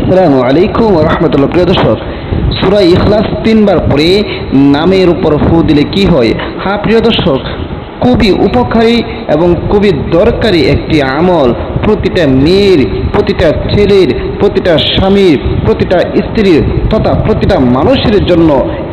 আসসালামু আলাইকুম ওয়া রাহমাতুল্লাহ। প্রিয় দর্শক, সূরা ইখলাস তিনবার পড়ে নামের উপর ফু দিলে কি হয়? হ্যাঁ প্রিয় দর্শক, খুবই উপকারী এবং খুবই দরকারি একটি আমল। প্রতিটা মেয়ের, প্রতিটা ছেলের, প্রতিটা স্বামীর, প্রতিটা স্ত্রীর তথা প্রতিটা মানুষের জন্য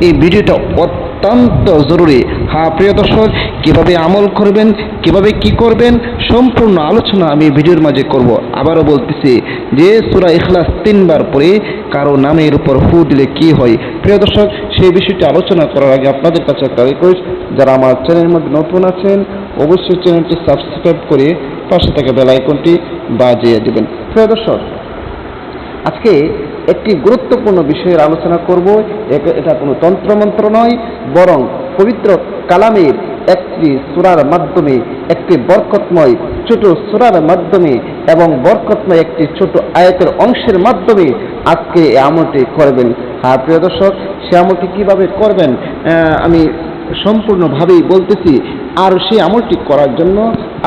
এই ভিডিওটা অত্যন্ত জরুরি। হ্যাঁ প্রিয় দর্শক, কিভাবে আমল করবেন, কিভাবে কি করবেন, সম্পূর্ণ আলোচনা আমি ভিডিওর মাঝে করব। আবারও বলতেছি যে সূরা ইখলাস তিনবার পরে কারো নামের উপর ফু দিলে কি হয়। প্রিয় দর্শক, সেই বিষয়টি আলোচনা করার আগে আপনাদের কাছে একটা রিকোয়েস্ট, যারা আমার চ্যানেলের মধ্যে নতুন আছেন অবশ্যই চ্যানেলটি সাবস্ক্রাইব করে পাশে থাকা বেল আইকনটি বাজিয়ে দেবেন। প্রিয় দর্শক, আজকে একটি গুরুত্বপূর্ণ বিষয়ের আলোচনা করব। এটা কোনো তন্ত্রমন্ত্র নয়, বরং পবিত্র কালামের একটি সূরার মাধ্যমে, একটি বরকতময় ছোট সূরার মাধ্যমে এবং বরকতময় একটি ছোট আয়াতের অংশের মাধ্যমে আজকে এই আমলটি করবেন। হ্যাঁ প্রিয় দর্শক, সে আমলটি কীভাবে করবেন আমি সম্পূর্ণভাবেই বলতেছি। আর সেই আমলটি করার জন্য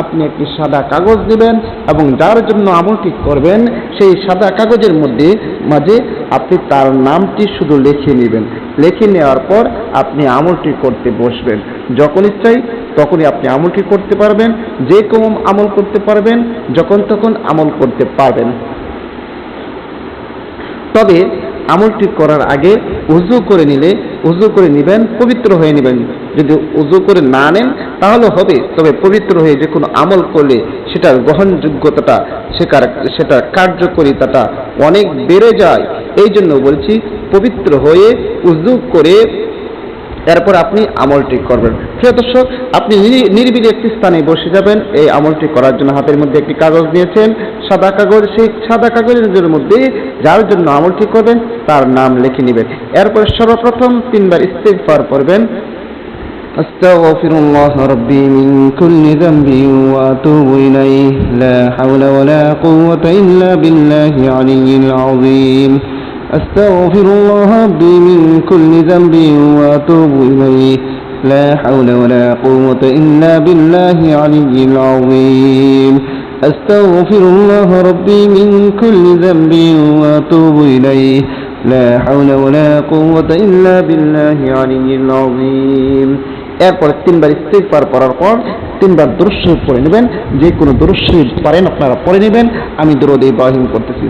আপনি একটি সাদা কাগজ নেবেন এবং যার জন্য আমলটি করবেন সেই সাদা কাগজের মাঝে আপনি তার নামটি শুধু লিখে নেবেন। লিখে নেওয়ার পর আপনি আমলটি করতে বসবেন। যখন ইচ্ছাই তখনই আপনি আমলটি করতে পারবেন, যে কোনো আমল করতে পারবেন, যখন তখন আমল করতে পারবেন। তবে আমলটি করার আগে উযু করে নেবেন, পবিত্র হয়ে নেবেন। যদি উযু করে না নেন তাহলে হবে, তবে পবিত্র হয়ে যে কোনো আমল করলে সেটার গ্রহণযোগ্যতাটা, সেটার কার্যকারিতাটা অনেক বেড়ে যায়। এই জন্য বলছি, পবিত্র হয়ে উযু করে এরপর আপনি আমলটি করবেন। প্রিয় দর্শক, আপনি নিরিবিলি একটি স্থানে বসে যাবেন। এই আমলটি করার জন্য হাতের মধ্যে একটি কাগজ নিয়েছেন, সাদা কাগজ। সেই সাদা কাগজের মধ্যে যার জন্য আমলটি করবেন তার নাম লিখে নেবেন। এরপর সর্বপ্রথম তিনবার ইস্তিগফার করবেন। আস্তাগফিরুল্লাহ রাব্বি মিন কুল্লি যামবিন ওয়া আতুবু ইলাইহি লা হাওলা ওয়ালা কুওয়াতা ইল্লা বিল্লাহি আলিয়্যিল আযীম। أستغفر الله ربي من كل ذنب وأتوب إليه لا حول ولا قوة إلا بالله العلي العظيم. أستغفر الله ربي من كل ذنب وأتوب إليه لا حول ولا قوة إلا بالله العلي العظيم. এরপর তিনবার ইস্তিগফার করার পর তিনবার দুরূদ শরীফ পড়ে নেবেন। যে কোনো দুরূদ শরীফ পারেন আপনারা পড়ে নেবেন। আমি দুরূদ ইব্রাহিম করতেছি।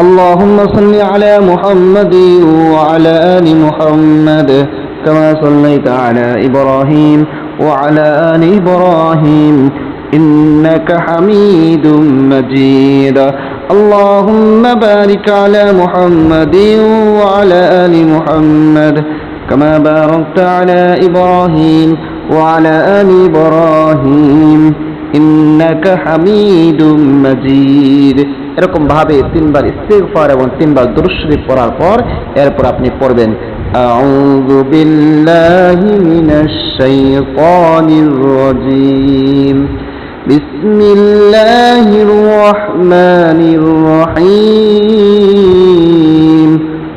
اللهم صل على محمد وعلى آل محمد كما صليت على إبراهيم وعلى آل إبراهيم إنك حميد مجيد. اللهم بارك على محمد وعلى آل محمد كما باركت على إبراهيم وعلى آل إبراهيم إنك حميد مجيد. এরকম ভাবে তিনবার ইস্তিগফার এবং তিনবার দুরূদ শরীফ পড়ার পর এরপর আপনি পড়বেন আউযু বিল্লাহি মিনাশ শাইতানির রাজীম বিসমিল্লাহির রহমানির রহিম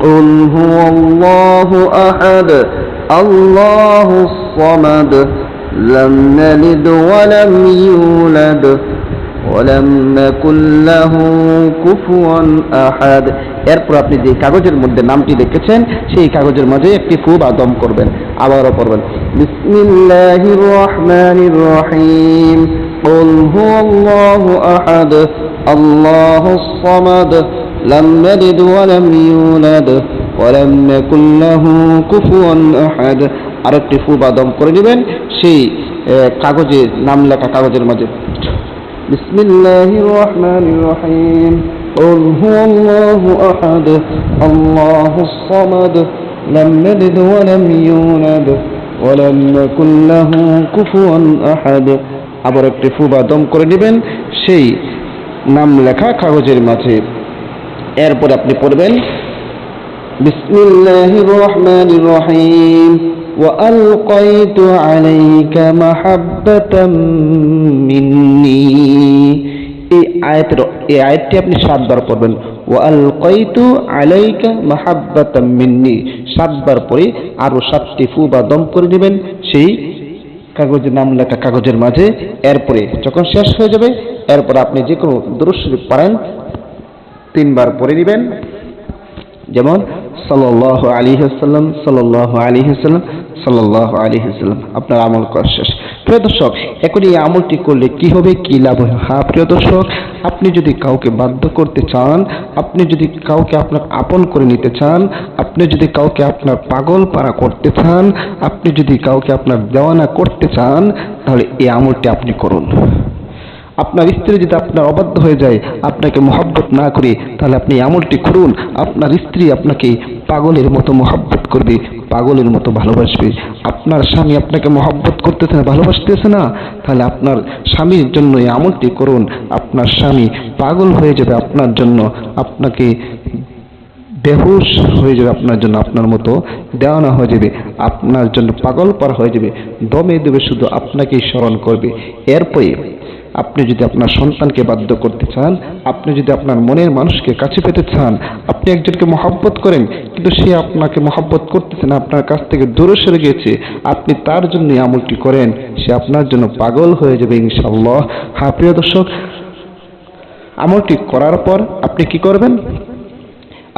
কুল হুয়াল্লাহু আহাদ আল্লাহুস সামাদ লাম ইয়ালিদ ওয়া লাম ইউলাদ ওয়ালাম ইয়াকুল লাহু কুফুয়ান আহাদ। এরপর আপনি যে কাগজের মধ্যে নামটি লিখেছেন সেই কাগজের মাঝে একটি ফু বা দম করবেন। আবারও পড়বেন বিসমিল্লাহির রহমানির রহিম কুল হুয়াল্লাহু আহাদ আল্লাহুস সামাদ লাম ইয়ালিদ ওয়া লাম ইউলাদ ওয়ালাম ইয়াকুল লাহু কুফুয়ান আহাদ। আরেকটি ফু বা দম করে নেবেন সেই কাগজে, নাম লেখা কাগজের মাঝে। بسم الله الرحمن الرحيم قل هو الله أحد الله الصمد لم يلد ولم يولد ولم يكن له كفوا أحد। আবার একটি ফু বা দম করে নেবেন সেই নাম লেখা কাগজের মাঝে। এরপর আপনি পড়বেন বিসমিল্লাহির রহমানির রহিম وألقيت عليك محبة مني. এই আয়াতটি আপনি 7 বার পড়বেন। ওয়ালকাইতু আলাইকা মাহাব্বাতাম মিন্নি 7 বার পরে আরো 7টি ফু বা দম করে নেবেন সেই কাগজের নাম লেখা কাগজের মাঝে। এরপরে যখন শেষ হয়ে যাবে এরপর আপনি যে কোনো দুরূদ শরীফ পড়েন 3বার পড়ে নেবেন, যেমন সাল্লাল্লাহু আলাইহি ওয়াসাল্লাম, সাল্লাল্লাহু আলাইহি ওয়াসাল্লাম, সাল্লাল্লাহু আলাইহি ওয়াসাল্লাম। আপনার আমল করা শেষ। প্রিয় দর্শক, এখন এই আমলটি করলে কি হবে, কি লাভ হবে? হ্যাঁ প্রিয় দর্শক, আপনি যদি কাউকে বাধ্য করতে চান, আপনি যদি কাউকে আপনার আপন করে নিতে চান, আপনি যদি কাউকে আপনার পাগল পারা করতে চান, আপনি যদি কাউকে আপনার দেওয়ানা করতে চান, তাহলে এই আমলটি আপনি করুন। আপনার স্ত্রী যদি আপনার অবাধ্য হয়ে যায়, আপনাকে মহব্বত না করে, তাহলে আপনি আমলটি করুন। আপনার স্ত্রী আপনাকে পাগলের মতো মহব্বত করবে, পাগলের মতো ভালোবাসবে। আপনার স্বামী আপনাকে মহব্বত করতেছে না, ভালোবাসতেছে না, তাহলে আপনার স্বামীর জন্য এই আমলটি করুন। আপনার স্বামী পাগল হয়ে যাবে আপনার জন্য, আপনাকে বেহুশ হয়ে যাবে আপনার জন্য, আপনার মতো দেওয়ানা হয়ে যাবে, আপনার জন্য পাগল পার হয়ে যাবে, দমে দেবে, শুধু আপনাকেই স্মরণ করবে। এরপরে আপনি যদি আপনার সন্তানকে বাধ্য করতে চান, আপনি যদি আপনার মনের মানুষকে কাছে পেতে চান, আপনি একজনকে মহব্বত করেন কিন্তু সে আপনাকে মহব্বত করতেছে না, আপনার কাছ থেকে দূরে সরে গেছে, আপনি তার জন্য আমলটি করেন, সে আপনার জন্য পাগল হয়ে যাবে ইনশাআল্লাহ। হ্যাঁ প্রিয় দর্শক, আমলটি করার পর আপনি কি করবেন?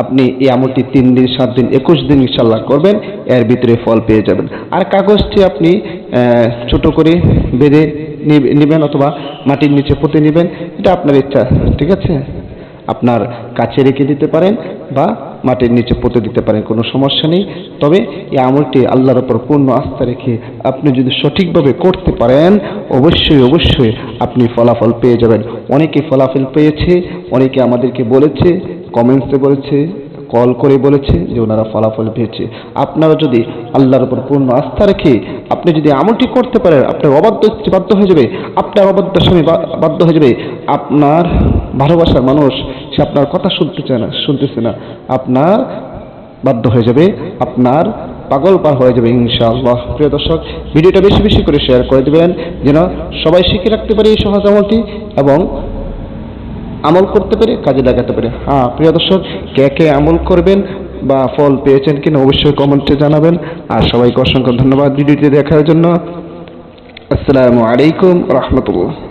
আপনি এই আমলটি 3 দিন, 7 দিন, 21 দিন ইনশাআল্লাহ করবেন, এর ভিতরে ফল পেয়ে যাবেন। আর কাগজটি আপনি ছোট করে বেঁধে নেবেন অথবা মাটির নিচে পুঁতে নেবেন, এটা আপনার ইচ্ছা, ঠিক আছে? আপনার কাছে রেখে দিতে পারেন বা মাটির নিচে পুঁতে দিতে পারেন, কোনো সমস্যা নেই। তবে এই আমলটি আল্লাহর উপর পূর্ণ আস্থা রেখে আপনি যদি সঠিকভাবে করতে পারেন, অবশ্যই অবশ্যই আপনি ফলাফল পেয়ে যাবেন। অনেকে ফলাফল পেয়েছে, অনেকে আমাদেরকে বলেছে, কমেন্টসে বলেছে, কল করে বলেছে যে ওনারা ফলাফল পেয়েছে। আপনারা যদি আল্লাহর উপর পূর্ণ আস্থা রেখে আপনি যদি আমলটি করতে পারেন, আপনার অবাধ্য স্ত্রী বাধ্য হয়ে যাবে, আপনার অবাধ্য স্বামী বাধ্য হয়ে যাবে, আপনার ভালোবাসার মানুষ সে আপনার কথা শুনতেছে না, আপনার বাধ্য হয়ে যাবে, আপনার পাগল পার হয়ে যাবে ইনশাআল্লাহ। প্রিয় দর্শক, ভিডিওটা বেশি বেশি করে শেয়ার করে দেবেন যেন সবাই শিখে রাখতে পারে এই সহজ আমলটি এবং আমল করতে পারে, কাজে লাগাতে পারে। হ্যাঁ প্রিয় দর্শক, কে কে আমল করবেন বা ফল পেয়েছেন কিনা অবশ্যই কমেন্টে জানাবেন। আর সবাইকে অসংখ্য ধন্যবাদ ভিডিওটি দেখার জন্য। আসসালামু আলাইকুম রহমতুল্লাহ।